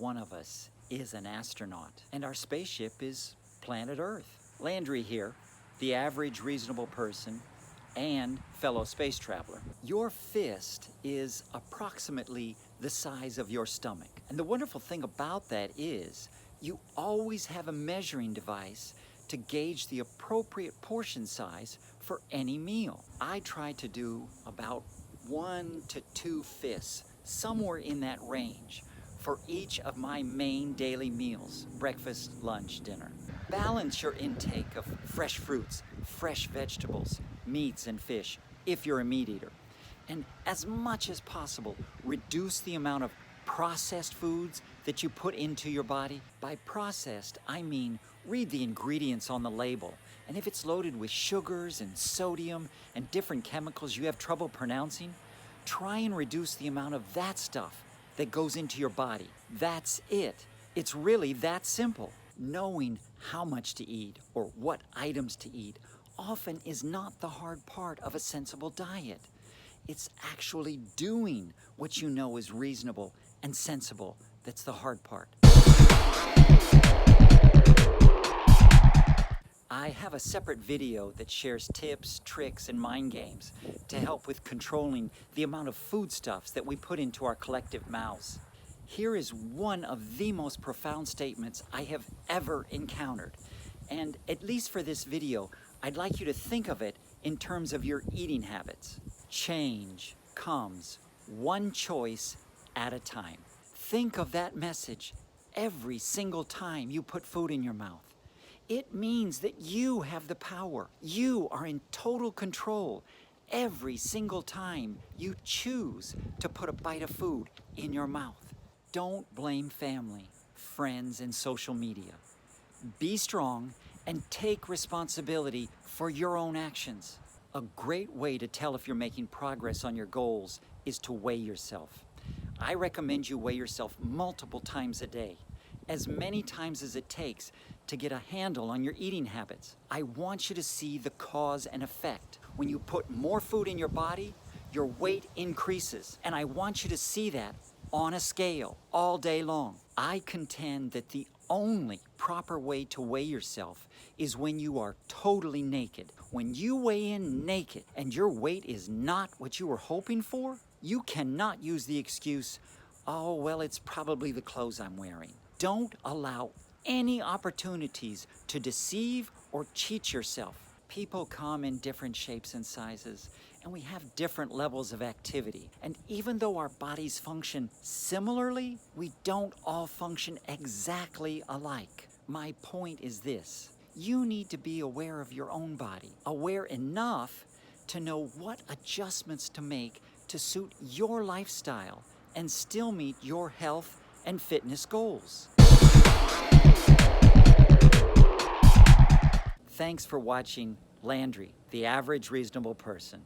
one of us is an astronaut, and our spaceship is planet Earth. Landry here, the average reasonable person and fellow space traveler. Your fist is approximately the size of your stomach. And the wonderful thing about that is you always have a measuring device to gauge the appropriate portion size for any meal. I try to do about 1 to 2 fists, somewhere in that range, for each of my main daily meals, breakfast, lunch, dinner. Balance your intake of fresh fruits, fresh vegetables, meats and fish, if you're a meat eater. And as much as possible, reduce the amount of processed foods that you put into your body. By processed, I mean read the ingredients on the label. And if it's loaded with sugars and sodium and different chemicals you have trouble pronouncing, try and reduce the amount of that stuff that goes into your body. That's it. It's really that simple. Knowing how much to eat or what items to eat often is not the hard part of a sensible diet. It's actually doing what you know is reasonable and sensible that's the hard part. I have a separate video that shares tips, tricks, and mind games to help with controlling the amount of foodstuffs that we put into our collective mouths. Here is one of the most profound statements I have ever encountered. And at least for this video, I'd like you to think of it in terms of your eating habits. Change comes one choice at a time. Think of that message every single time you put food in your mouth. It means that you have the power. You are in total control every single time you choose to put a bite of food in your mouth. Don't blame family, friends, and social media. Be strong and take responsibility for your own actions. A great way to tell if you're making progress on your goals is to weigh yourself. I recommend you weigh yourself multiple times a day, as many times as it takes to get a handle on your eating habits. I want you to see the cause and effect. When you put more food in your body, your weight increases. And I want you to see that on a scale all day long. I contend that the only proper way to weigh yourself is when you are totally naked. When you weigh in naked and your weight is not what you were hoping for, you cannot use the excuse, "Oh, well, it's probably the clothes I'm wearing." Don't allow any opportunities to deceive or cheat yourself. People come in different shapes and sizes, and we have different levels of activity. And even though our bodies function similarly, we don't all function exactly alike. My point is this: you need to be aware of your own body, aware enough to know what adjustments to make to suit your lifestyle and still meet your health and fitness goals. Thanks for watching Landry, the Average Reasonable Person.